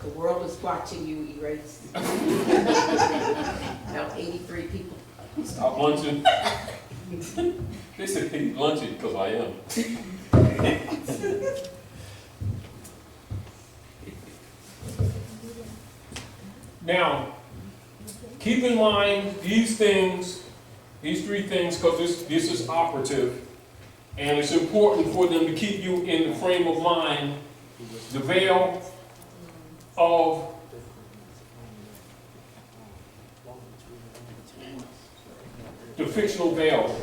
The world is watching you erase. About 83 people. Stop lunching. They said keep lunching because I am. Now, keep in mind these things, these three things, because this is operative, and it's important for them to keep you in the frame of mind, the veil of the fictional veil.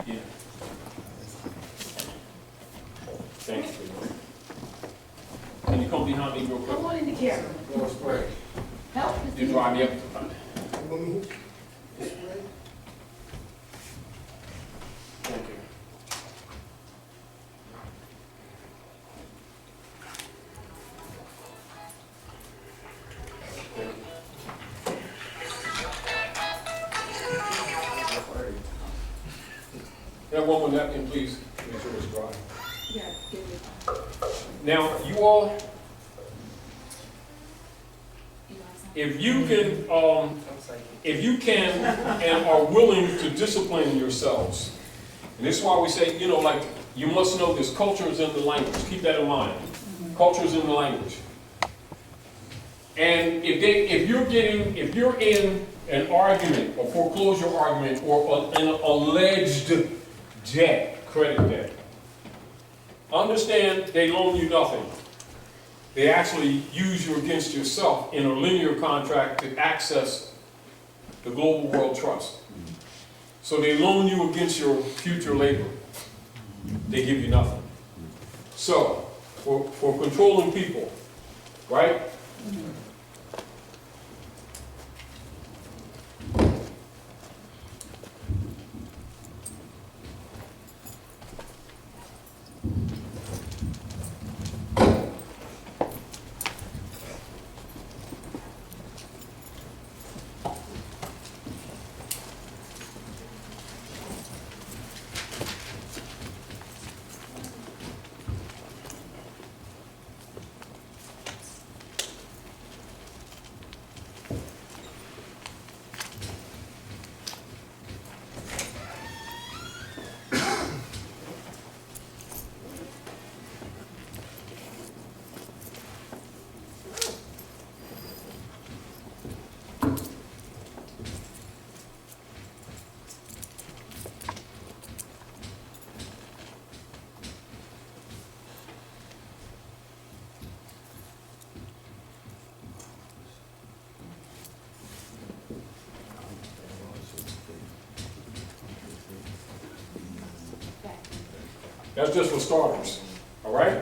Yeah. Thanks. Can you come behind me real quick? Come on in the camera. Help. You drive me up. Thank you. Can I have one more napkin, please? Make sure it's dry. Yeah, give me. Now, you all, if you can and are willing to discipline yourselves, and this is why we say, like, you must know this, culture is in the language. Keep that in mind. Culture is in the language. And if you're in an argument, a foreclosure argument, or an alleged debt, credit debt, understand they loan you nothing. They actually use you against yourself in a linear contract to access the global world trust. So they loan you against your future labor. They give you nothing. So, for controlling people, right? That's just for starters, all right?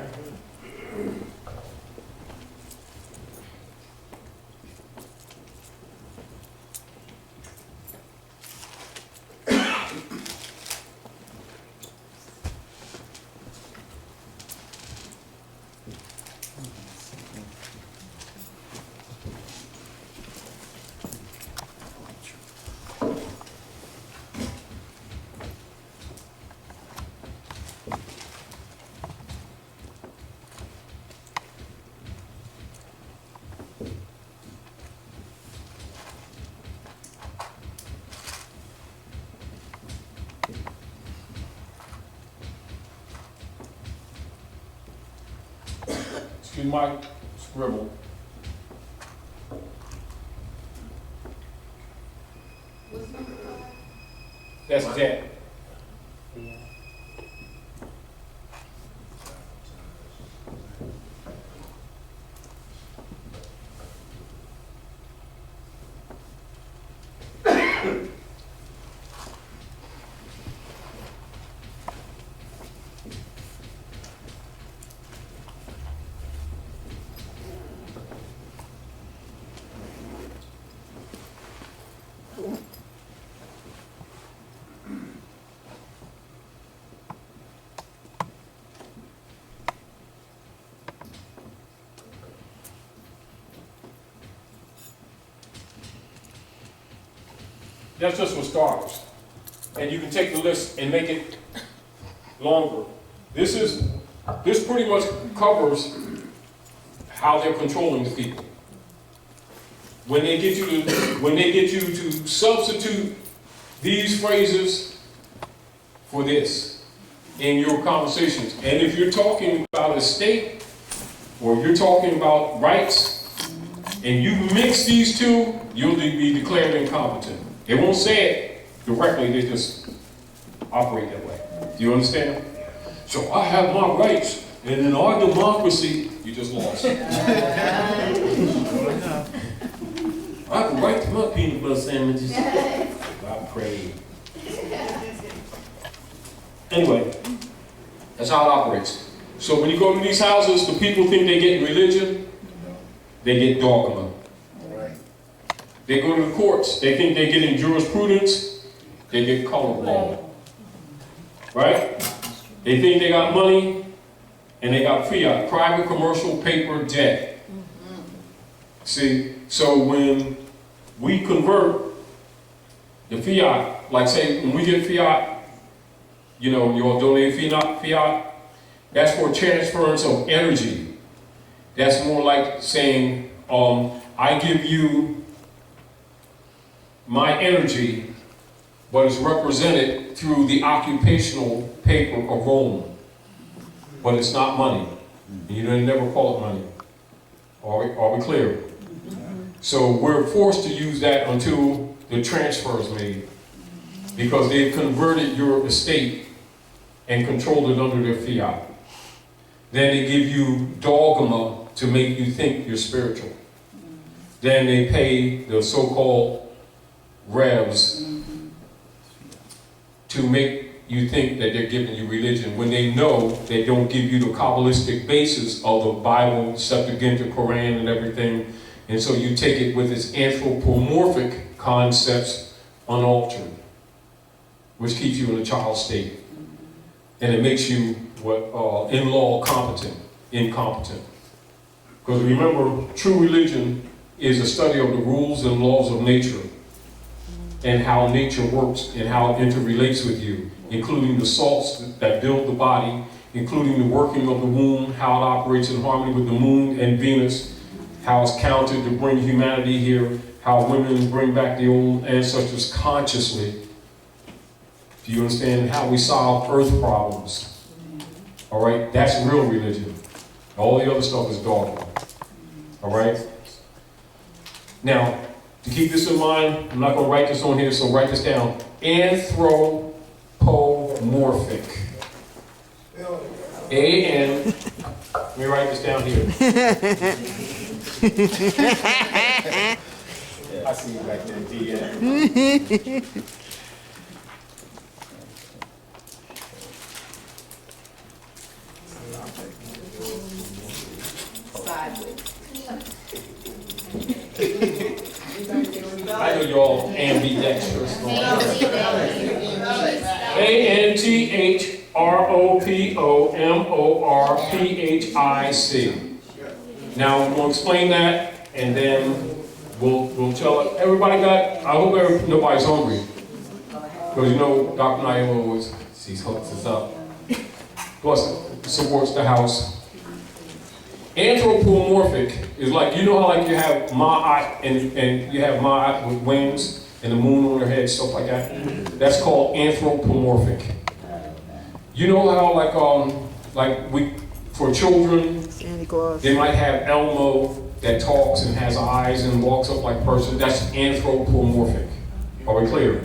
Excuse my scribble. That's debt. That's just for starters. and you can take the list and make it longer. This pretty much covers how they're controlling the people. When they get you to substitute these phrases for this in your conversations. And if you're talking about a state, or you're talking about rights, and you mix these two, you'll be declared incompetent. They won't say it directly, they just operate that way. Do you understand? So I have my rights, and in our democracy, you just lost. I have a right to my peanut butter sandwiches. I pray. Anyway, that's how it operates. So when you go to these houses, the people think they get religion, they get dogma. They go to the courts, they think they're getting jurisprudence, they get color law. Right? They think they got money, and they got fiat, private commercial paper debt. See, so when we convert the fiat, like say when we get fiat, you know, you'll donate fiat, that's for transference of energy. That's more like saying, I give you my energy, but it's represented through the occupational paper of Rome. But it's not money. You never call it money. Are we clear? So we're forced to use that until the transfer is made, because they've converted your estate and controlled it under their fiat. Then they give you dogma to make you think you're spiritual. Then they pay the so-called revs to make you think that they're giving you religion, when they know they don't give you the Kabbalistic basis of the Bible, Septuagint, Quran, and everything. And so you take it with its anthropomorphic concepts unaltered, which keeps you in a child state. And it makes you what in law incompetent. Because remember, true religion is a study of the rules and laws of nature, and how nature works and how it interrelates with you, including the salts that build the body, including the working of the womb, how it operates in harmony with the moon and Venus, how it's counted to bring humanity here, how women bring back the old ancestors consciously. Do you understand? How we solve earth problems. All right? That's real religion. All the other stuff is dogma. All right? Now, to keep this in mind, I'm not going to write this on here, so write this down. Anthropomorphic. A-N, let me write this down here. I see you back there, D-N. I know y'all ambidextrous. Anthropomorphic. Now we're going to explain that, and then we'll tell it. Everybody got, I hope nobody's hungry. Because you know, Dr. Naima always, she hooks us up. Plus, it supports the house. Anthropomorphic is like, you know how like you have Ma'at and you have Ma'at with wings and the moon on their head, stuff like that? That's called anthropomorphic. You know how like we, for children, they might have Elmo that talks and has eyes and walks up like a person. That's anthropomorphic. Are we clear?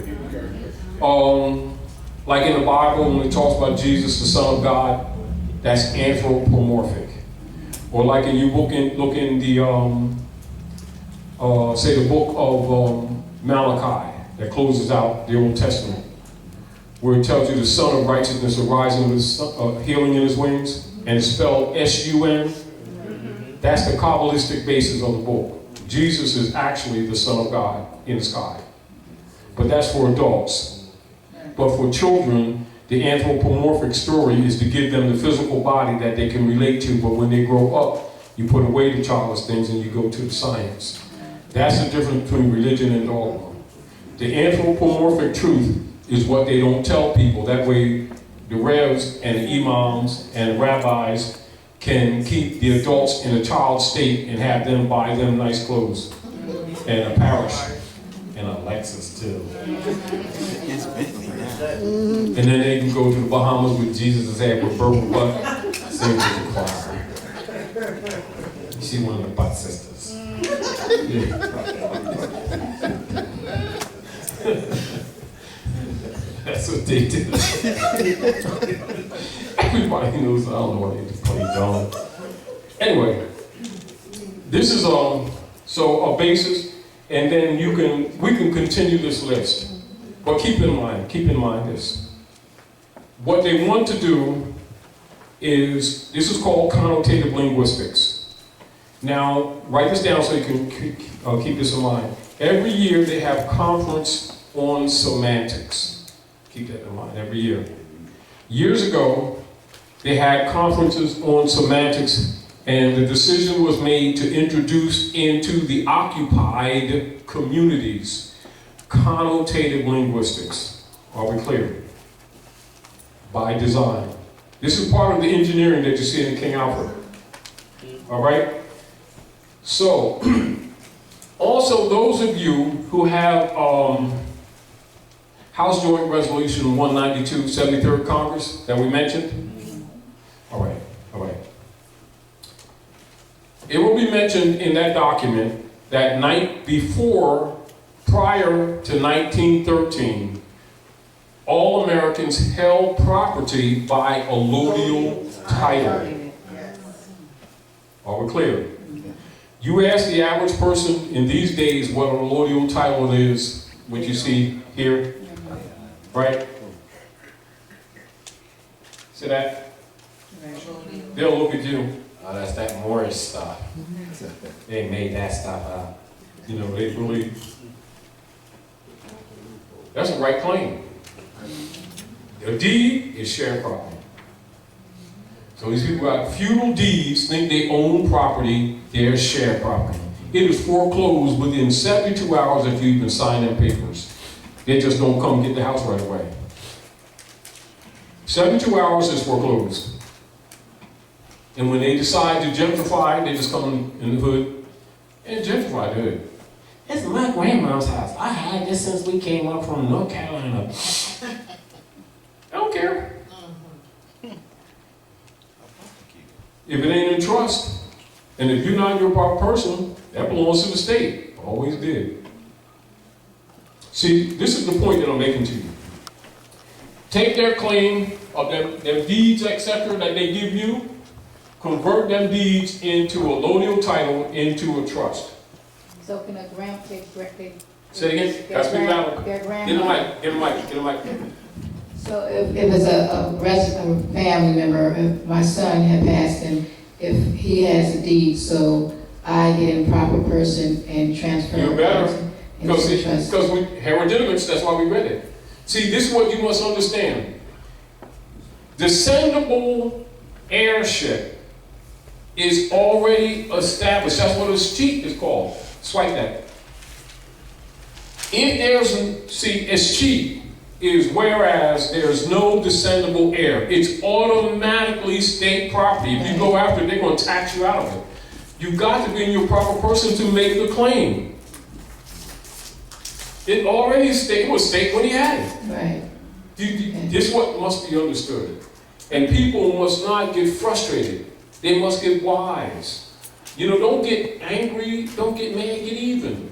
Like in the Bible, when it talks about Jesus, the Son of God, that's anthropomorphic. Or like in you look in the say the book of Malachi that closes out the Old Testament, where it tells you the Son of Righteousness arising with healing in his wings, and it's spelled S-U-N. That's the Kabbalistic basis of the book. Jesus is actually the Son of God in the sky. But that's for adults. But for children, the anthropomorphic story is to give them the physical body that they can relate to, but when they grow up, you put away the childish things and you go to the science. That's the difference between religion and dogma. The anthropomorphic truth is what they don't tell people. That way the revs and the imams and rabbis can keep the adults in a child state and have them buy them nice clothes and a parish and a Lexus too. And then they can go to the Bahamas with Jesus' head with purple butt, sing to the choir. You see one of the butt sisters. Yeah. That's what they do. Everybody knows. I don't know why they just play dumb. Anyway, this is so a basis, and then we can continue this list. But keep in mind this. What they want to do is, this is called connotative linguistics. Now, write this down so you can keep this in mind. Every year they have conference on semantics. Keep that in mind, every year. Years ago, they had conferences on semantics, and the decision was made to introduce into the occupied communities connotative linguistics. Are we clear? By design. This is part of the engineering that you see in King Alfred. All right? So, also those of you who have House Joint Resolution 192, 73rd Congress that we mentioned? All right. It will be mentioned in that document that prior to 1913, all Americans held property by allodial title. Are we clear? You ask the average person in these days what an allodial title is, what you see here, right? See that? They'll look at you. Oh, that's that Moorish stuff. They made that stuff up. You know, they really. That's a right claim. A deed is shared property. So these people got feudal deeds, think they own property, they're shared property. It is foreclosed within 72 hours if you even sign them papers. They just don't come get the house right away. 72 hours is foreclosed. And when they decide to gentrify, they just come in the hood and gentrify the hood. This is my grandma's house. I had this since we came up from North Carolina. I don't care. If it ain't in trust, and if you're not your proper person, that belongs to the state. Always did. See, this is the point that I'm making to you. Take their claim of their deeds, etc., that they give you, convert them deeds into a allodial title, into a trust. So can a grandpa Say it again. That's me loud. Their Get grandma. the mic. So if it was a family member, if my son had passed and if he has a deed, so I get a proper person and transfer. You're better. Because we hereditaments, that's why we read it. See, this is what you must understand. Descendable heirship is already established. That's what a cheat is called. Swipe that. If there's, it's cheat is whereas there's no descendable heir. It's automatically state property. If you go after it, they're going to tax you out of it. You've got to be in your proper person to make the claim. It already was state when he had it. Right. This is what must be understood. And people must not get frustrated. They must get wise. You know, don't get angry, don't get mad, get even.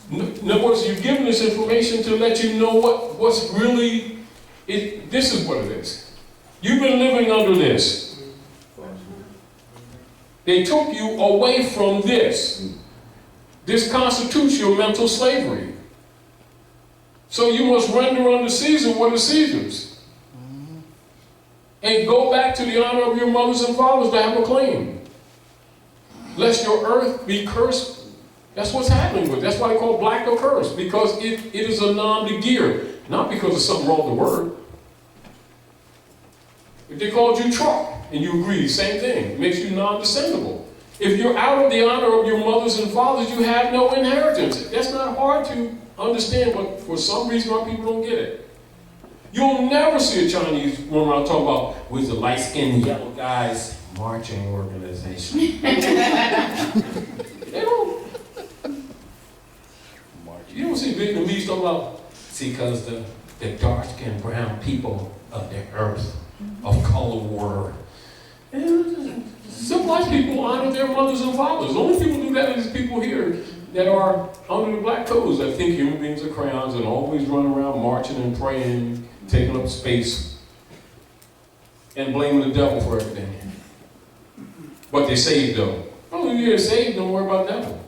In other words, you're given this information to let you know what's really, this is what it is. You've been living under this. They took you away from this. This constitutes your mental slavery. So you must render unto Caesar what is Caesar's. And go back to the honor of your mothers and fathers to have a claim. Lest your earth be cursed. That's what's happening with it. That's why they call it black or cursed. Because it is a non-de-gear. Not because there's something wrong with the word. If they called you truck and you agree, same thing. It makes you non-descendable. If you're out of the honor of your mothers and fathers, you have no inheritance. That's not hard to understand, but for some reason our people don't get it. You'll never see a Chinese run around talking about with the light-skinned yellow guys marching organization. They don't. You don't see Vietnamese talking about, see, because the dark-skinned brown people of the earth, of color war. Civilized people honor their mothers and fathers. The only people who do that is people here that are under the black codes that think human beings are crayons and always run around marching and praying, taking up space, and blaming the devil for everything. But they're saved though. Oh, you're saved, don't worry about the devil.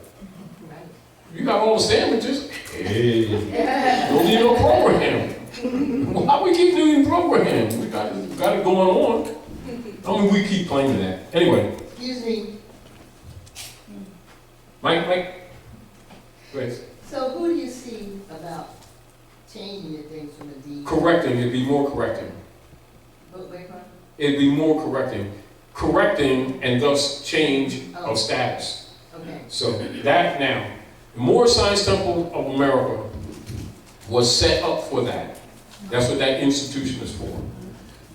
You got all the sandwiches. Hey, don't need no program. Why we keep doing programs? We got it going on. I mean, we keep claiming that. Anyway. Excuse me. Mike. Grace. So who do you see about changing the things from the deed? Correcting, it'd be more correcting. It'd be more correcting. Correcting and thus change of status. Okay. So that now, the Moorish Science Temple of America was set up for that. That's what that institution is for.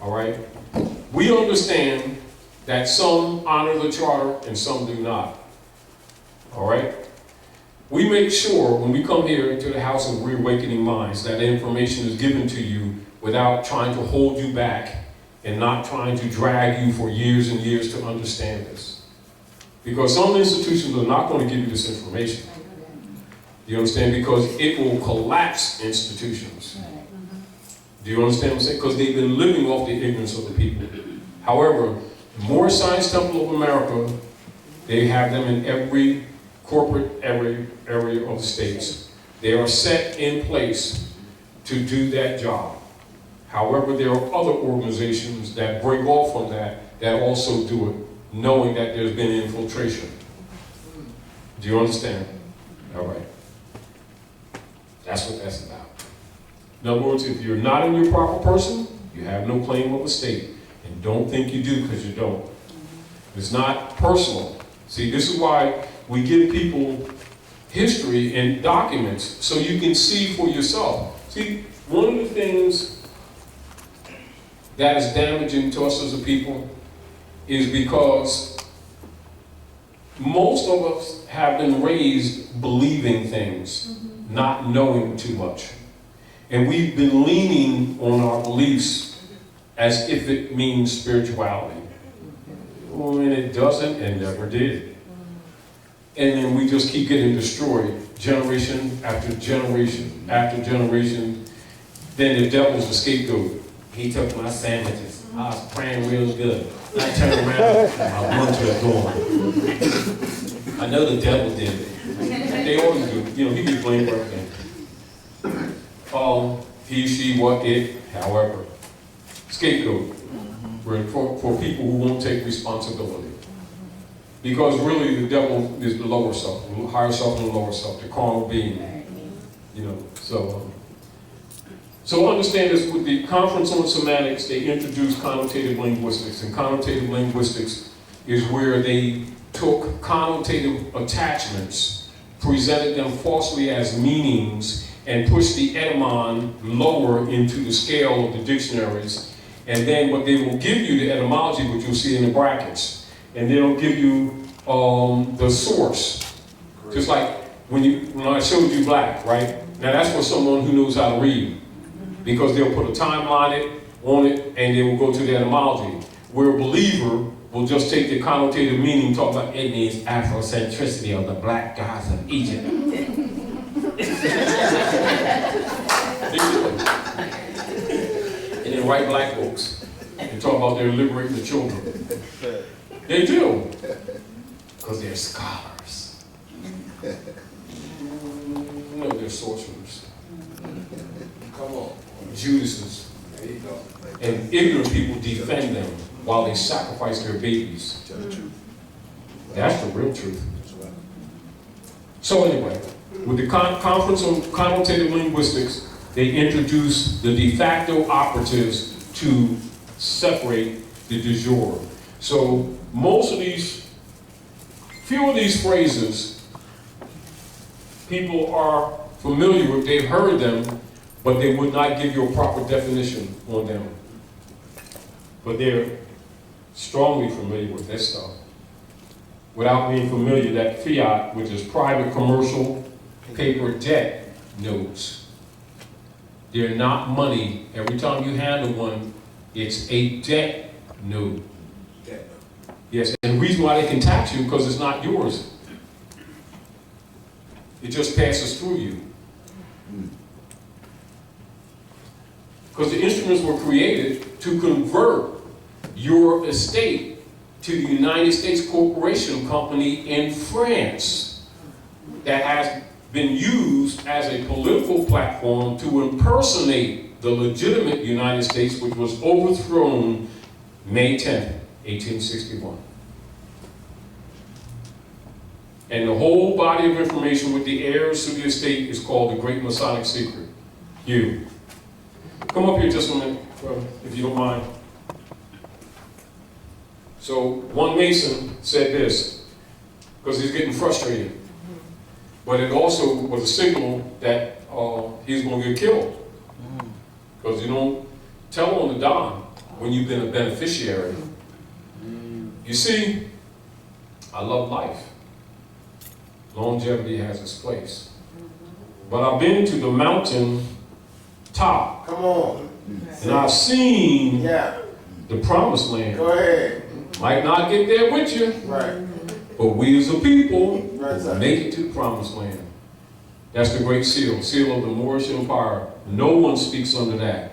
All right? We understand that some honor the charter and some do not. All right? We make sure when we come here into the House of Reawakening Minds that the information is given to you without trying to hold you back and not trying to drag you for years and years to understand this. Because some institutions are not going to give you this information. Do you understand? Because it will collapse institutions. Do you understand what I'm saying? Because they've been living off the ignorance of the people. However, the Moorish Science Temple of America, they have them in every corporate area of the states. They are set in place to do that job. However, there are other organizations that break off from that also do it, knowing that there's been infiltration. Do you understand? All right. That's what that's about. In other words, if you're not in your proper person, you have no claim of estate. And don't think you do, because you don't. It's not personal. See, this is why we give people history and documents so you can see for yourself. See, one of the things that is damaging to us as a people is because most of us have been raised believing things, not knowing too much. And we've been leaning on our beliefs as if it means spirituality. When it doesn't and never did. And then we just keep getting destroyed, generation after generation after generation. Then the devil's the scapegoat. He took my sandwiches. I was praying real good. I turned around, my lunch was gone. I know the devil did it. They always do. You know, he gets blamed for everything. He, she, what, it, however. Scapegoat. For people who won't take responsibility. Because really the devil is the lower self, the higher self and the lower self, the carnal being. You know, so understand this, with the Conference on Semantics, they introduced connotative linguistics, and connotative linguistics is where they took connotative attachments, presented them falsely as meanings, and pushed the etymon lower into the scale of the dictionaries. And then what they will give you, the etymology, which you'll see in the brackets, and they'll give you the source. Great. Just like when I showed you black, right? Now that's for someone who knows how to read, because they'll put a timeline on it, and they will go to the etymology. Where a believer will just take the connotative meaning, talk about it means Afrocentricity of the black gods of Egypt. And then write black books and talk about they're liberating the children. They do, because they're scholars. No, they're sorcerers. Come on, Judases. There you go. And ignorant people defend them while they sacrifice their babies. That's the real truth. So anyway, with the Conference on Connotative Linguistics, they introduced the de facto operatives to separate the de jure. So few of these phrases, people are familiar with, they've heard them, but they would not give you a proper definition on them. But they're strongly familiar with this stuff. Without being familiar that fiat, which is private commercial paper debt notes, they're not money. Every time you handle one, it's a debt note. Yes, and the reason why they can tax you, because it's not yours. It just passes through you. Because the instruments were created to convert your estate to the United States Corporation Company in France that has been used as a political platform to impersonate the legitimate United States, which was overthrown May 10th, 1861. And the whole body of information with the heirs to the estate is called the Great Masonic Secret. You. Come up here just a minute, if you don't mind. So one Mason said this, because he's getting frustrated. But it also was a signal that he's going to get killed. Because you don't tell on the Don when you've been a beneficiary. You see, I love life. Longevity has its place. But I've been to the mountain top. Come on. And I've seen Yeah. the promised land. Go ahead. Might not get there with you, Right. but we as a people Right, sir. make it to the promised land. That's the great seal, seal of the Moorish Empire. No one speaks under that.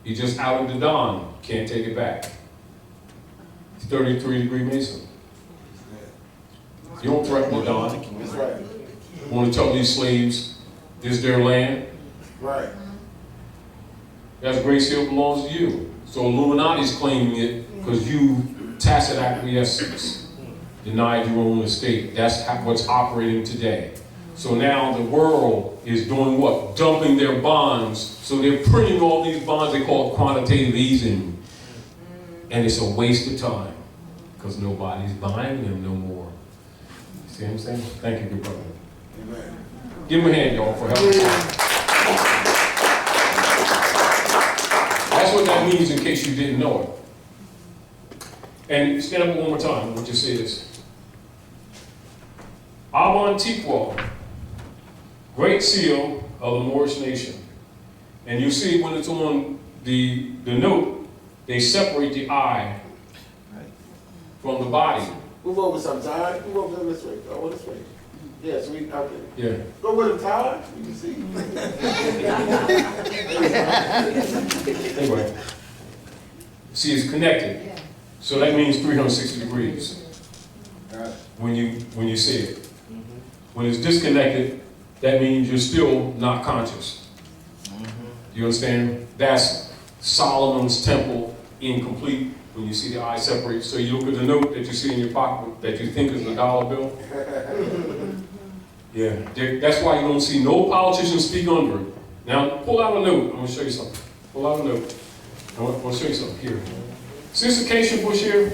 You just outed the Don, can't take it back. It's 33-degree Mason. You don't threaten the Don. That's right. You want to tell these slaves this is their land? Right. That great seal belongs to you. So Illuminati's claiming it because you tacit acquiescence, denied your own estate. That's what's operating today. So now the world is doing what? Dumping their bonds. So they're printing all these bonds. They call it quantitative easing. And it's a waste of time because nobody's buying them no more. See what I'm saying? Thank you, good brother. Amen. Give him a hand, y'all, for helping. That's what that means in case you didn't know it. And stand up one more time. I want you to say this. Ab Antiqua, great seal of the Moorish nation. And you see when it's on the note, they separate the eye from the body. Move over sometime. Move over this way. Go this way. Yes, we okay. Yeah. Go with him, Todd. You can see. Anyway. See, it's connected. So that means 360 degrees when you see it. When it's disconnected, that means you're still not conscious. You understand? That's Solomon's temple incomplete when you see the eye separate. So you look at the note that you see in your pocket that you think is the dollar bill. Yeah, that's why you don't see no politician speak under it. Now, pull out a note. I'm going to show you something. Pull out a note. I want to show you something here. See this acacia bush here?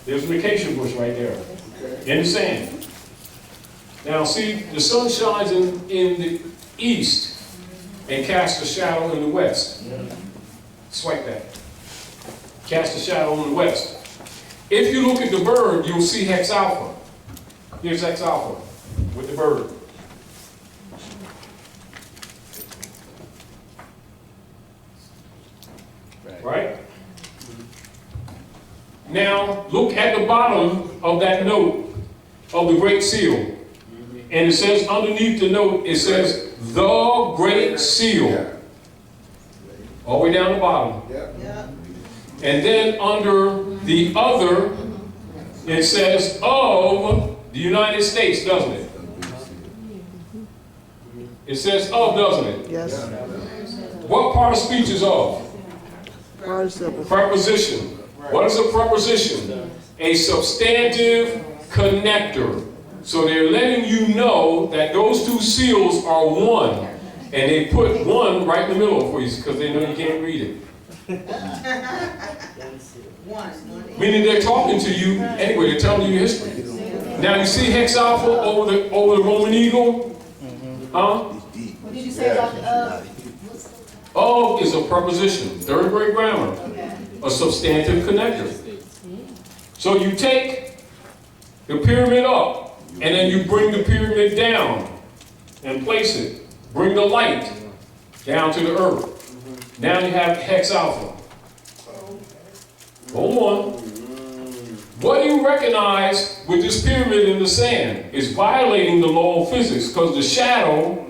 There's an acacia bush right there in the sand. Now, see, the sun shines in the east and casts a shadow in the west. Swipe that. Cast a shadow in the west. If you look at the bird, you'll see Hex Alpha. Here's Hex Alpha with the bird. Right? Now, look at the bottom of that note of the Great Seal. And it says underneath the note, it says, the Great Seal. All the way down the bottom. And then under the other, it says of the United States, doesn't it? It says of, doesn't it? Yes. What part of speech is of? Participle. Preposition. What is a preposition? A substantive connector. So they're letting you know that those two seals are one. And they put one right in the middle for you because they know you can't read it. One. Meaning they're talking to you, anyway, they're telling you history. Now you see hex alpha over the Roman eagle? Huh? What did you say about the, Of is a preposition, third grade grammar, a substantive connector. So you take the pyramid up, and then you bring the pyramid down and place it. Bring the light down to the earth. Now you have hex alpha. Hold on. What do you recognize with this pyramid in the sand? It's violating the law of physics because the shadow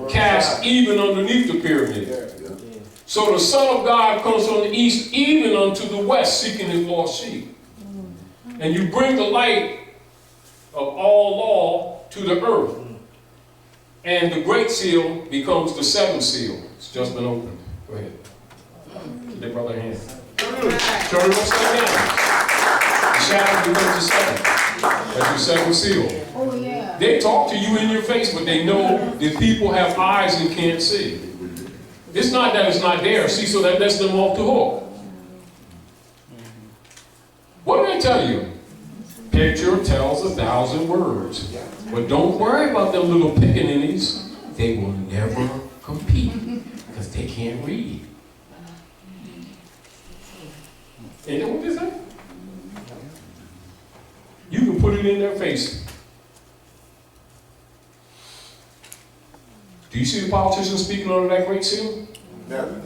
casts even underneath the pyramid. So the Son of God comes from the east, even unto the west, seeking his lost sheep. And you bring the light of all law to the earth. And the great seal becomes the seventh seal. It's just been opened. Go ahead. Give their brother a hand. Turn it upside down. The shadow becomes the seventh. That's your seventh seal. Oh, yeah. They talk to you in your face, but they know that people have eyes and can't see. It's not that it's not there, see, so that lets them off the hook. What did I tell you? Picture tells 1,000 words. But don't worry about them little pickaninnies. They will never compete because they can't read. You know what they say? You can put it in their face. Do you see the politicians speaking under that great seal? Never.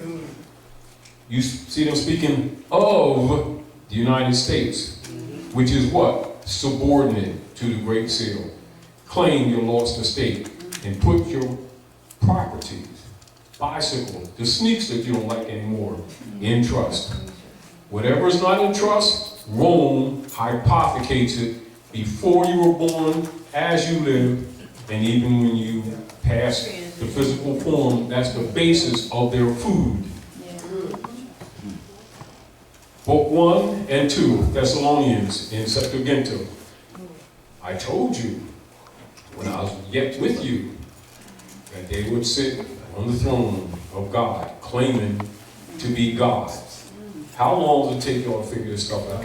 You see them speaking of the United States, which is what? Subordinate to the great seal. Claim your lost estate and put your properties, bicycle, the sneaks that you don't like anymore, in trust. Whatever is not in trust, Rome hypothecates it before you were born, as you live, and even when you pass the physical form. That's the basis of their food. Book 1 and 2, Thessalonians in Septuaginta. I told you when I was yet with you that they would sit on the throne of God, claiming to be God. How long does it take y'all to figure this stuff out?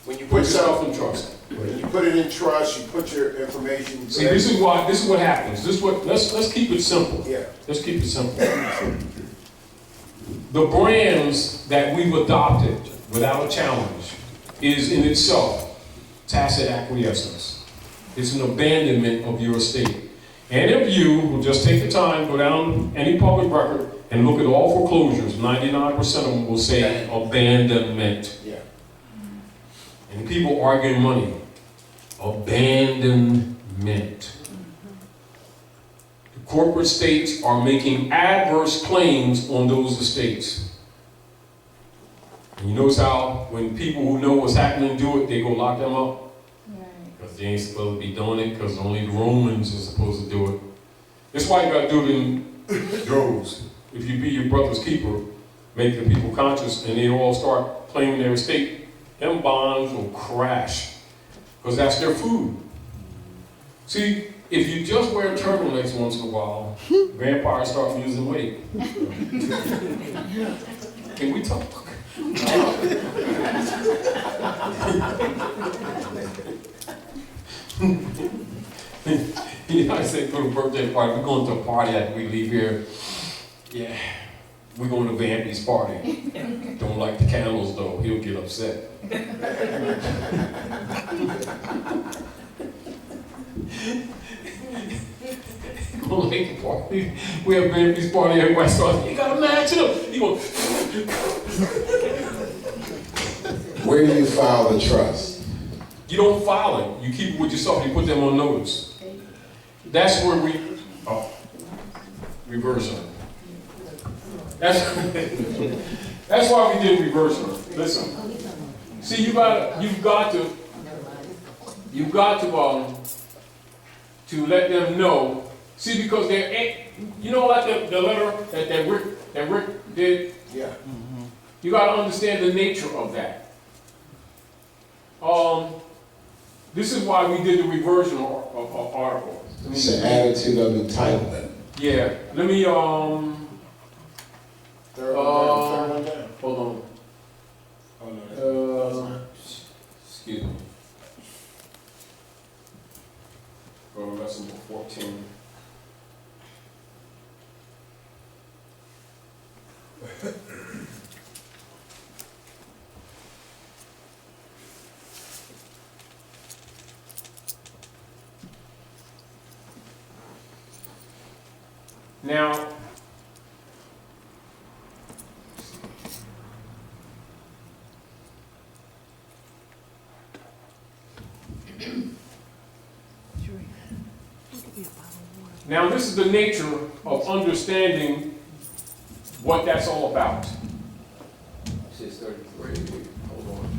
When you put yourself in trust. When you put it in trust, you put your information. See, this is what happens. Let's keep it simple. Yeah. Let's keep it simple. The brands that we've adopted without a challenge is in itself tacit acquiescence. It's an abandonment of your estate. And if you will just take the time, go down any public record and look at all foreclosures, 99% of them will say abandonment. Yeah. And people arguing money. Abandonment. The corporate states are making adverse claims on those estates. And you notice how when people who know what's happening do it, they go lock them up? Because they ain't supposed to be doing it, because only the Romans are supposed to do it. That's why you got to do it in droves. If you be your brother's keeper, make the people conscious, and they all start claiming their estate, them bonds will crash, because that's their food. See, if you just wear turtlenecks once in a while, vampires start losing weight. Can we talk? You know, I said go to a birthday party, we're going to a party after we leave here. Yeah, we're going to Vampy's party. Don't like the candles though, he'll get upset. Gonna like the party. We have Vampy's party, everybody starts, you gotta match it up. You go, Where do you file the trust? you don't file it, you keep it with yourself, you put them on notice. That's where we, reversion. That's why we did reversion. Listen, see, you've got to let them know. See, because you know, like the letter that Rick did. Yeah. You got to understand the nature of that. This is why we did the reversion article. It's an attitude of entitlement. Yeah, let me, Third one down. hold on. Oh, no, that's not. Excuse me. Oh, that's number 14. Now, now this is the nature of understanding what that's all about. 633, hold on.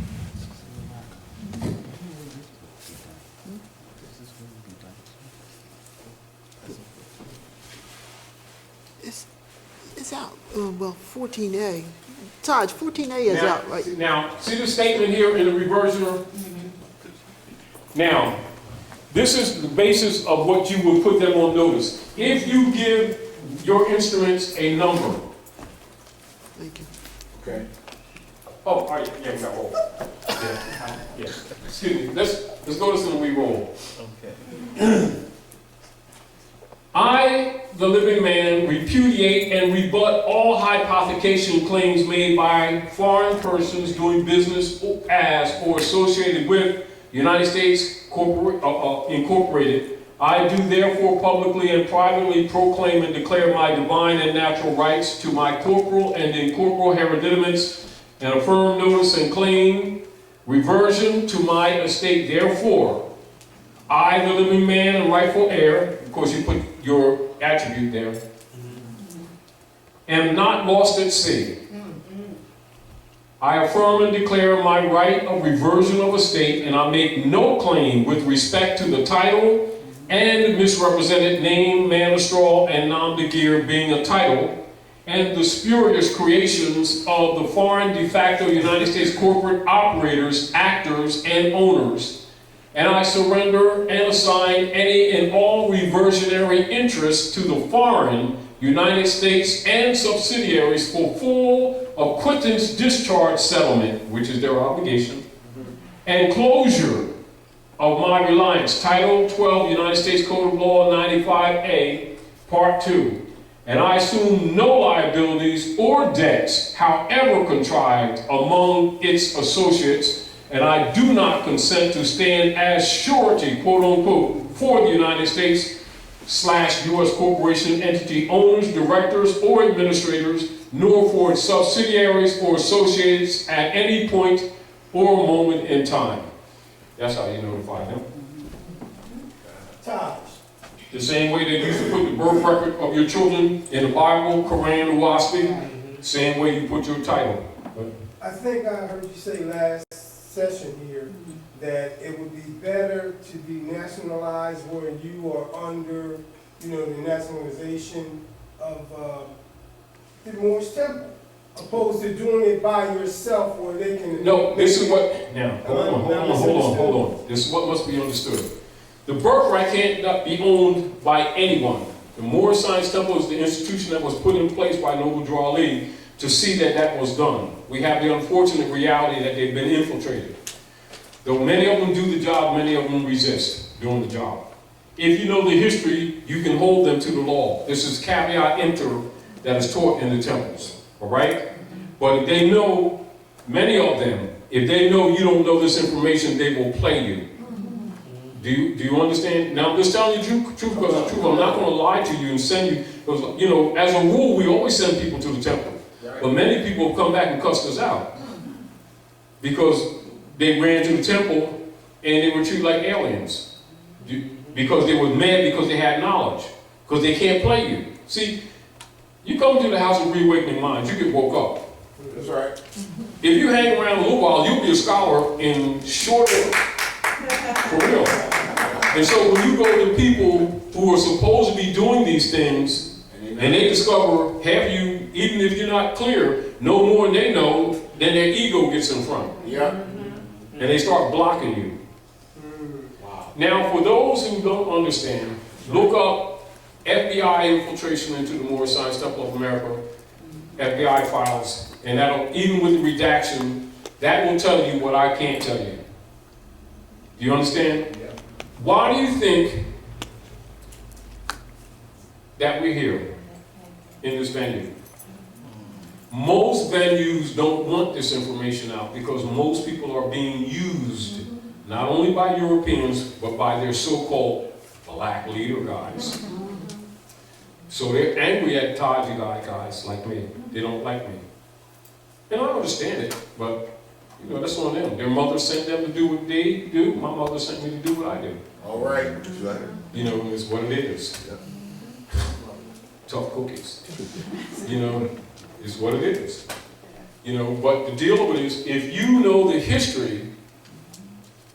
It's out, well, 14A. Taj, 14A is Now, out, right? Now, see the statement here in the reversioner? Now, this is the basis of what you would put them on notice. If you give your instruments a number. Thank you. Okay. Oh, all right, yeah, we got roll. Yeah. Excuse me, let's go to some re-roll. Okay. I, the living man, repudiate and rebut all hypothecation claims made by foreign persons doing business as or associated with United States Incorporated. I do therefore publicly and privately proclaim and declare my divine and natural rights to my corporal and incorporeal hereditaments and affirm notice and claim reversion to my estate. Therefore, I, the living man and rightful heir, of course you put your attribute there, am not lost at sea. I affirm and declare my right of reversion of estate, and I make no claim with respect to the title and misrepresented name, man of straw, and nom de guerre being a title, and the spurious creations of the foreign de facto United States corporate operators, actors, and owners. And I surrender and assign any and all reversionary interests to the foreign United States and subsidiaries for full acquittance discharge settlement, which is their obligation, and closure of my reliance. Title 12, United States Code of Law 95A, Part 2. And I assume no liabilities or debts, however contrived, among its associates, and I do not consent to stand as surety, quote unquote, for the United States / U.S. corporation entity owners, directors, or administrators, nor for its subsidiaries or associates at any point or moment in time. That's how you notify them. Taj. The same way they used to put the birth record of your children in the Bible, Quran, or WASPI, same way you put your title. I think I heard you say last session here that it would be better to be nationalized where you are under, the nationalization of the Moorish temple, opposed to doing it by yourself where they can... No, this is what, now, hold on. This is what must be understood. The birthright can't be owned by anyone. The Moorish Science Temple is the institution that was put in place by Noble Drew Ali to see that that was done. We have the unfortunate reality that they've been infiltrated. Though many of them do the job, many of them resist doing the job. If you know the history, you can hold them to the law. This is caveat emptor that is taught in the temples, all right? But if they know, many of them, if they know you don't know this information, they will play you. Do you understand? Now, I'm just telling you the truth because it's true. I'm not going to lie to you and send you, because, as a rule, we always send people to the temple. But many people have come back and cussed us out because they ran to the temple and they were treated like aliens because they were mad because they had knowledge, because they can't play you. See, you come to the house of reawakening minds, you get woke up. That's right. If you hang around a little while, you'll be a scholar in short order. For real. And so when you go to people who are supposed to be doing these things, and they discover half you, even if you're not clear, know more than they know, then their ego gets in front. Yeah. And they start blocking you. Wow. Now, for those who don't understand, look up FBI FBI infiltration into the Moorish Science Temple of America, FBI files, and that'll, even with the redaction, that will tell you what I can't tell you. Do you understand? Yeah. Why do you think that we're here in this venue? Most venues don't want this information out because most people are being used, not only by Europeans, but by their so-called black leader guys. So they're angry at Taj guys like me. They don't like me. And I understand it, but you know, that's on them. Their mother sent them to do what they do. My mother sent me to do what I do. All right. You know, it's what it is. Yep. Tough cookies. You know, it's what it is. You know, but the deal of it is, if you know the history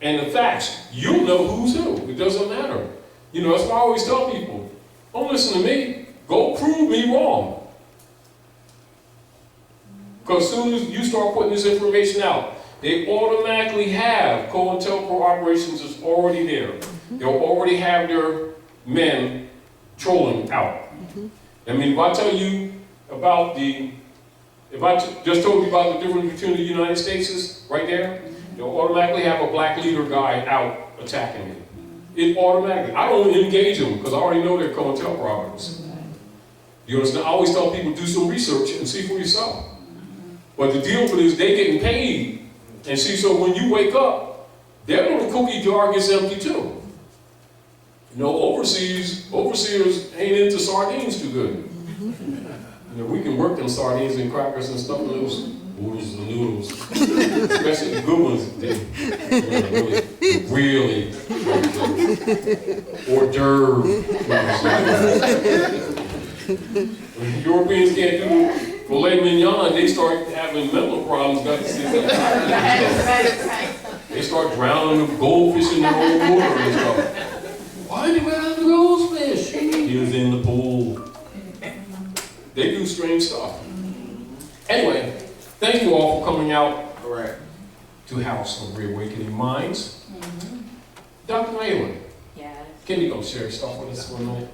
and the facts, you'll know who's who. It doesn't matter. You know, that's why I always tell people, don't listen to me. Go prove me wrong. Because as soon as you start putting this information out, they automatically have COINTELPRO operations is already there. They'll already have their men trolling out. I mean, if I tell you about if I just told you about the difference between the United States is right there, they'll automatically have a black leader guy out attacking me. It automatically. I don't engage them because I already know they're COINTELPRO operatives. You understand? I always tell people, do some research and see for yourself. But the deal with it is they getting paid. And see, so when you wake up, their little cookie jar gets empty too. You know, overseers ain't into sardines too good. You know, we can work them sardines and crackers and stuff in those oodles and noodles. Especially the good ones, they really hors d'oeuvre. When Europeans can't do filet mignon, they start having mental problems. They start drowning the goldfish in their own water and stuff. Why did we have the goldfish? He was in the pool. They do strange stuff. Anyway, thank you all for coming out All right. to House of Reawakening Minds. Dr. Malin, Yes. can you go share stuff with us for a minute?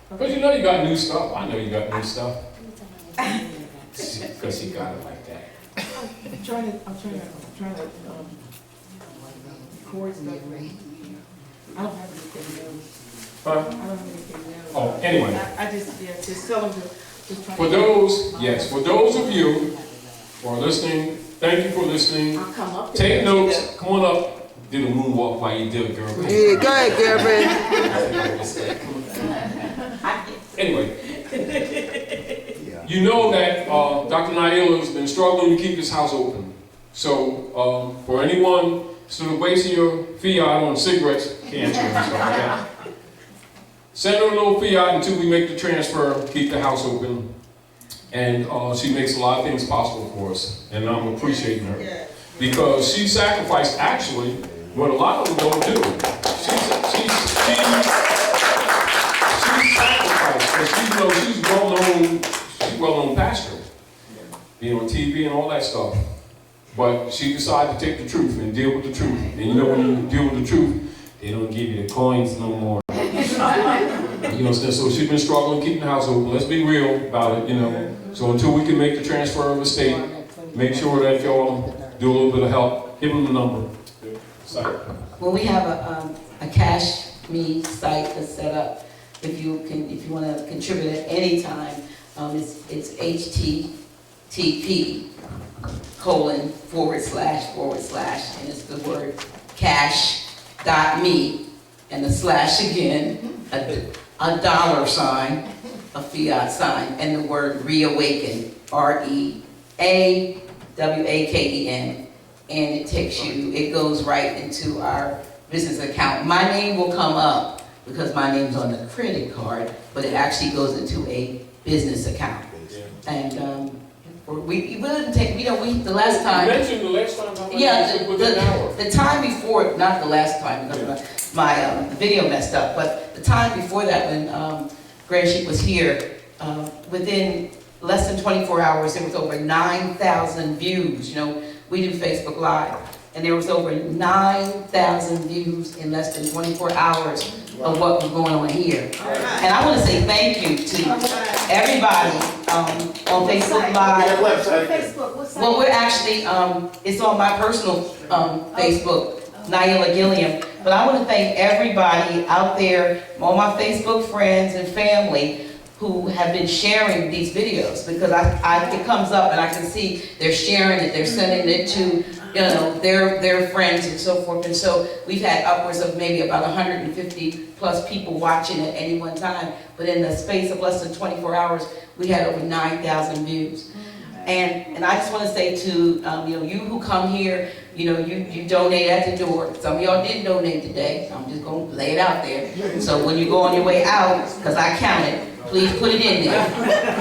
Because you know you got new stuff. I know you got new stuff. Because you got it like that. I'm trying to record stuff. I don't have anything new. Huh? I don't have anything new. Oh, anyway. I just tell them to just try For those of you who are listening, thank you for listening. I'll come up there. Take notes. Come on up. Did a moonwalk while you did it, girl. Yeah, go ahead, girlfriend. Anyway, you know that Dr. Naila has been struggling to keep this house open. So for anyone sort of wasting your fiat on cigarettes, cancer and stuff like that, send her a little fiat until we make the transfer, keep the house open. And she makes a lot of things possible for us. And I'm appreciating her. Because she sacrificed, actually, what a lot of them don't do. She sacrificed, because she's well-known pastor. You know, TV and all that stuff. But she decided to take the truth and deal with the truth. And you know, when you deal with the truth, they don't give you the coins no more. You know, so she's been struggling keeping the house open. Let's be real about it, you know. So until we can make the transfer of estate, make sure that y'all do a little bit of help. Give them the number. Well, we have a Cash Me site that's set up. If you want to contribute at any time, it's http:// and it's the word cash.me and the slash again, a dollar sign, a fiat sign, and the word reawaken, REAWAKEN. And it takes you, it goes right into our business account. My name will come up because my name's on the credit card, but it actually goes into a business account. And we didn't take, the last time. You mentioned the last time. The time before, not the last time, because my video messed up, but the time before that when Grand Sheik was here, within less than 24 hours, there was over 9,000 views. You know, we do Facebook Live, and there was over 9,000 views in less than 24 hours of what was going on here. And I want to say thank you to everybody on Facebook Live. Well, we're actually, it's on my personal Facebook, Naila Gilliam. But I want to thank everybody out there, all my Facebook friends and family who have been sharing these videos, because it comes up and I can see they're sharing it, they're sending it to their friends and so forth. And so we've had upwards of maybe about 150 plus people watching at any one time. But in the space of less than 24 hours, we had over 9,000 views. And I just want to say to you who come here, you donate at the door. Some of y'all didn't donate today, so I'm just going to lay it out there. So when you go on your way out, because I counted, please put it in there.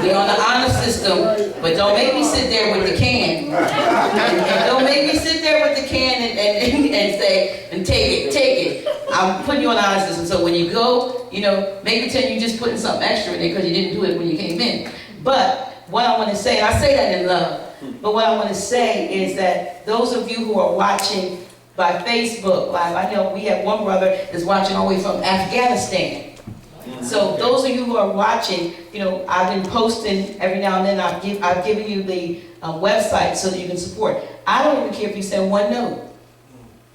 We're on the honor system, but don't make me sit there with the can. And don't make me sit there with the can and say, and take it. I'm putting you on the honor system. So when you go, make pretend you just putting something extra in there because you didn't do it when you came in. But what I want to say, and I say that in love, but what I want to say is that those of you who are watching by Facebook Live, I know we have one brother that's watching all the way from Afghanistan. So those of you who are watching, I've been posting every now and then. I've given you the website so that you can support. I don't even care if you send one note.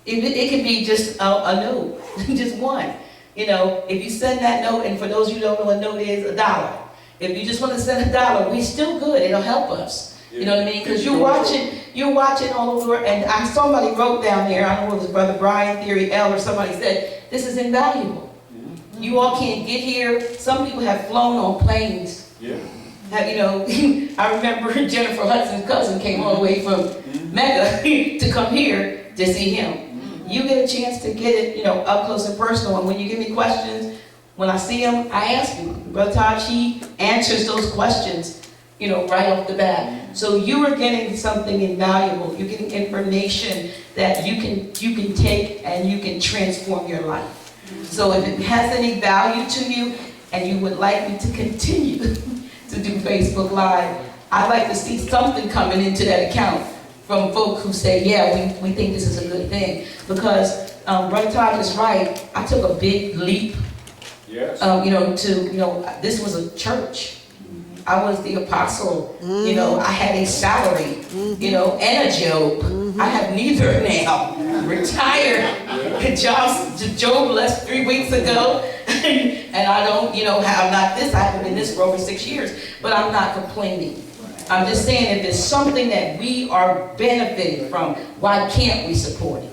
It can be just a note, just one. If you send that note, and for those of you who don't know what a note is, $1. If you just want to send $1, we still good. It'll help us. You know what I mean? Because you're watching all over. And somebody wrote down there, I don't know if it was Brother Brian, Theory L, or somebody said, this is invaluable. You all can't get here. Some people have flown on planes. Yeah. I remember Jennifer Hudson's cousin came all the way from Mecca to come here to see him. You get a chance to get it, up close and personal. And when you give me questions, when I see him, I ask him. Brother Taj, he answers those questions, right off the bat. So you are getting something invaluable. You're getting information that you can take and you can transform your life. So if it has any value to you and you would like me to continue to do Facebook Live, I'd like to see something coming into that account from folk who say, yeah, we think this is a good thing. Because Brother Todd is right. I took a big leap. Yes. This was a church. I was the apostle. I had a salary, and a job. I have neither now. Retired. Job left 3 weeks ago. And I don't, I'm not this. I haven't been this for over 6 years. But I'm not complaining. I'm just saying if there's something that we are benefiting from, why can't we support it?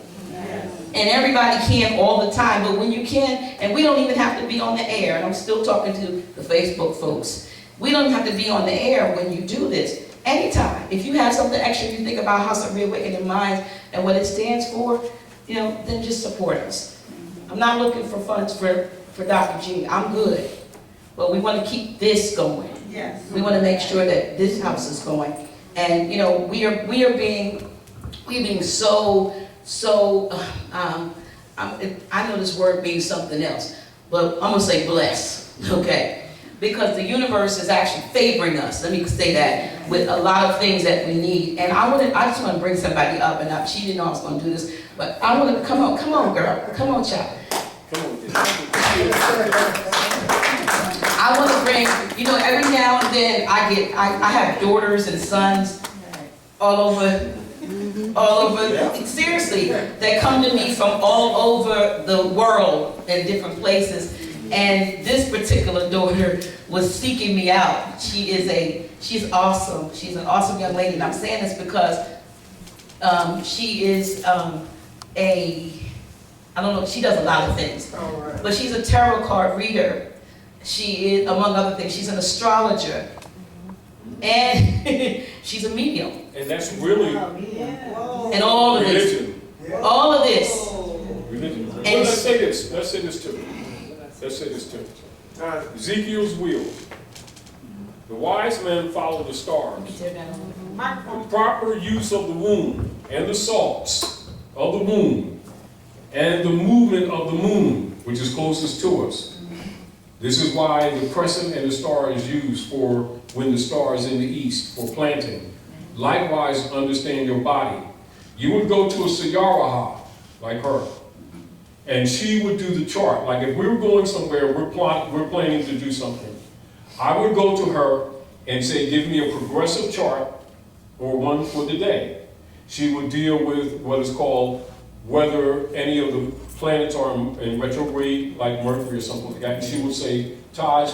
And everybody can all the time, but when you can, and we don't even have to be on the air, and I'm still talking to the Facebook folks, we don't have to be on the air when you do this. Anytime. If you have something extra, you think about House of Reawakening Minds and what it stands for, then just support us. I'm not looking for funds for Dr. G. I'm good. But we want to keep this going. Yes. We want to make sure that this house is going. And, we're being so I know this word means something else, but I'm going to say bless, okay? Because the universe is actually favoring us, let me say that, with a lot of things that we need. And I just want to bring somebody up, and she didn't know I was going to do this, but I want to, come on girl, come on child. I want to bring, every now and then I have daughters and sons all over, seriously, that come to me from all over the world in different places. And this particular daughter was seeking me out. She's awesome. She's an awesome young lady. And I'm saying this because she is I don't know, she does a lot of things. But she's a tarot card reader. She is, among other things, she's an astrologer. And she's a medium. And that's really and all of religion. This. All of this. Religion. Well, let's say this too. Ezekiel's wheel. The wise men follow the stars. The proper use of the womb and the salts of the womb and the movement of the moon, which is closest to us. This is why the crescent and the star is used for when the star is in the east, for planting. Likewise, understand your body. You would go to a Sayaraha, like her, and she would do the chart. Like if we were going somewhere, we're planning to do something, I would go to her and say, give me a progressive chart or one for the day. She would deal with what is called whether any of the planets are in retrograde, like Mercury or something like that. And she would say, Taj,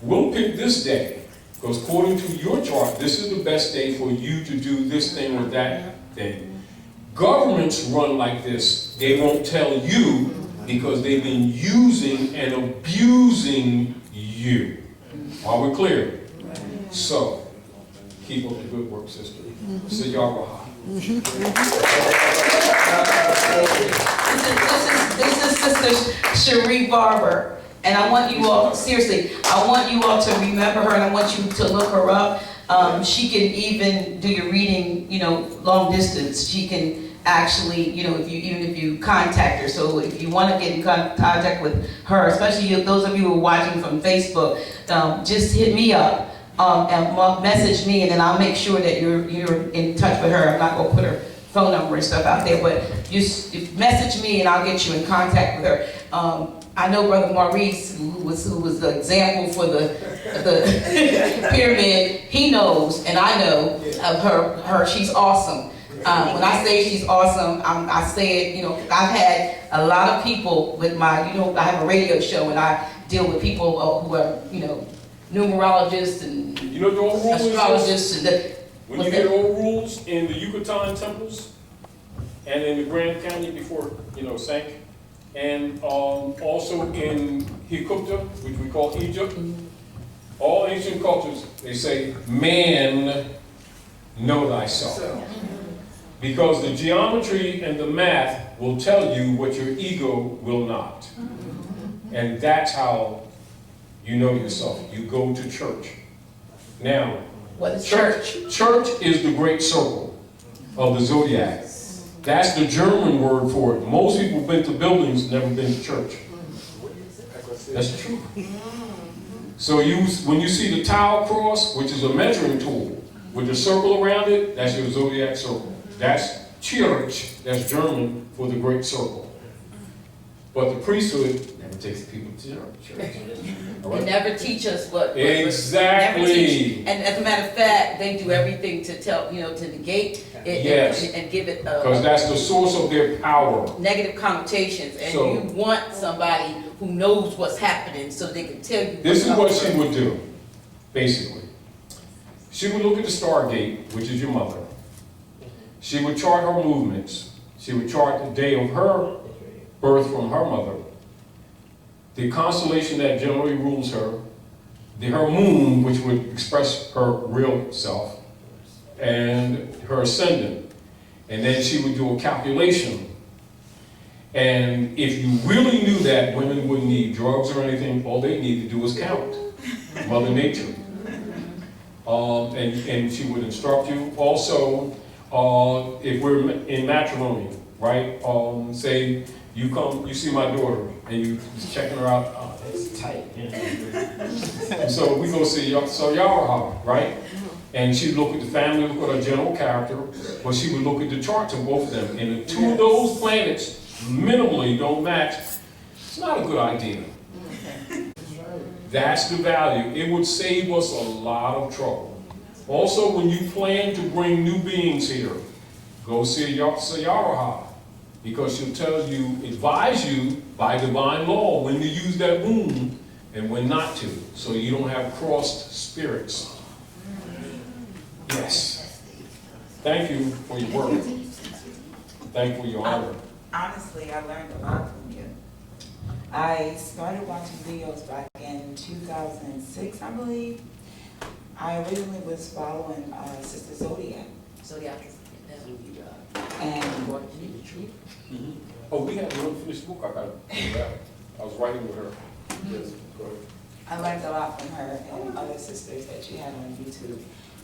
we'll pick this day, because according to your chart, this is the best day for you to do this thing or that thing. Governments run like this. They won't tell you because they've been using and abusing you. Are we clear? So, keep up the good work, sister. Sayaraha. This is Sister Cherie Barber, and I want you all, seriously, I want you all to remember her, and I want you to look her up. She can even do your reading, long distance. She can actually, even if you contact her. So if you want to get in contact with her, especially those of you who are watching from Facebook, just hit me up. And message me, and then I'll make sure that you're in touch with her. I'm not going to put her phone number and stuff out there, but just message me and I'll get you in contact with her. I know Brother Maurice, who was the example for the pyramid. He knows, and I know of her. She's awesome. When I say she's awesome, I say it. I've had a lot of people with my. I have a radio show, and I deal with people who are numerologists and the old rules astrologists. When you hear old rules in the Yucatan temples and in the Grand Canyon before sank, and also in Hikupta, which we call Egypt, all ancient cultures, they say, man, know thyself. Because the geometry and the math will tell you what your ego will not. And that's how you know yourself. You go to church. Now, what is church? Church is the great circle of the zodiac. That's the German word for it. Most people have been to buildings, never been to church. That's true. So when you see the tau cross, which is a measuring tool, with a circle around it, that's your zodiac circle. That's Church. That's German for the great circle. But the priesthood never takes people to church. They never teach us what. Exactly. And as a matter of fact, they do everything to tell, to negate it. Yes. And give it. Because that's the source of their power. Negative connotations, and So, you want somebody who knows what's happening so they can tell you. This is what she would do, basically. She would look at the Stargate, which is your mother. She would chart her movements. She would chart the day of her birth from her mother, the constellation that generally rules her, her moon, which would express her real self, and her ascendant. And then she would do a calculation. And if you really knew that, women wouldn't need drugs or anything. All they need to do is count. Mother Nature. And she would instruct you. Also, if we're in matrimony, right? Say you see my daughter, and you checking her out. Oh, it's tight. And so we go see Sayaraha, right? And she'd look at the family, look at her general character, but she would look at the charts of both of them. And if two of those planets minimally don't match, it's not a good idea. That's the value. It would save us a lot of trouble. Also, when you plan to bring new beings here, go see Sayaraha, because she'll advise you by divine law when to use that womb and when not to, so you don't have crossed spirits. Yes. Thank you for your work. Thank you for your honor. Honestly, I learned a lot from you. I started watching videos back in 2006, I believe. I originally was following Sister Zodiac. And Oh, we had one finished book. I was writing with her. Yes, go ahead. I learned a lot from her and other sisters that she had on YouTube.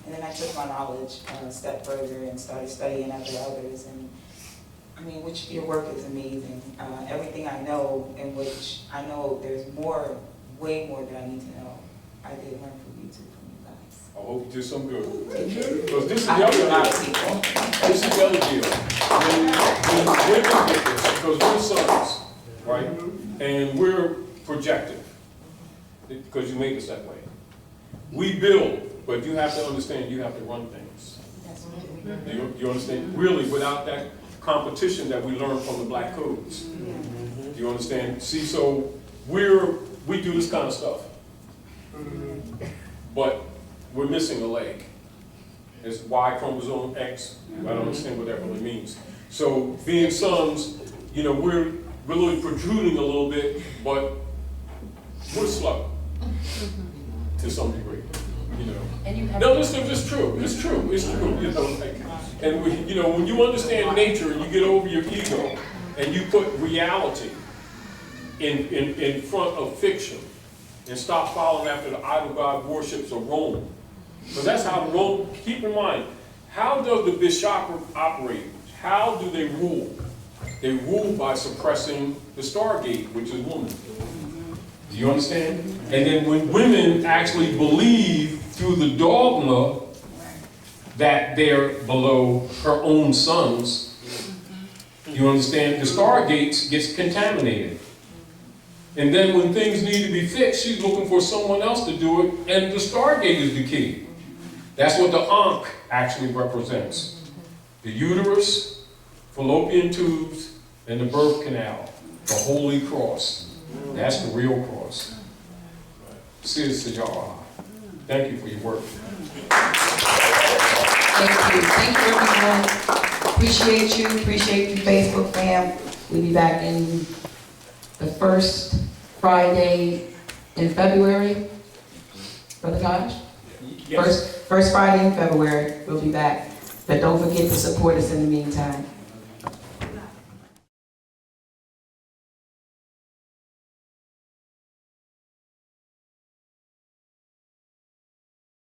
And then I took my knowledge a step further and started studying other elders. And I mean, your work is amazing. Everything I know, in which I know there's way more that I need to know, I did learn from YouTube from you guys. I hope you did some good. Because this is the I know a other lot deal. of people. This is the other deal. When women get this, because we're sons, right? And we're projective, because you make us that way. We build, but you have to understand you have to run things. Do you understand? Really, without that competition that we learned from the black codes. Do you understand? See, so we do this kind of stuff. But we're missing a leg. It's Y chromosome X. I don't understand what that really means. So being sons, you know, we're really protruding a little bit, but we're slow to some degree. You know. And you have. No, listen, it's true. It's true. It's true. You know, like, and you know, when you understand nature and you get over your ego and you put reality in front of fiction and stop following after the idol god worships of Rome. Because that's how Rome, keep in mind, how does the bishopric operate? How do they rule? They rule by suppressing the Stargate, which is woman. Do you understand? And then when women actually believe through the dogma that they're below her own sons, you understand? The Stargate gets contaminated. And then when things need to be fixed, she's looking for someone else to do it, and the Stargate is the key. That's what the Ankh actually represents. The uterus, fallopian tubes, and the birth canal. The Holy Cross. That's the real cross. Sis Sajara, thank you for your work. Thank you. Thank you, everyone. Appreciate you, Facebook fam. We'll be back in the first Friday in February. Brother Taj? Yes. First Friday in February, we'll be back. But don't forget to support us in the meantime.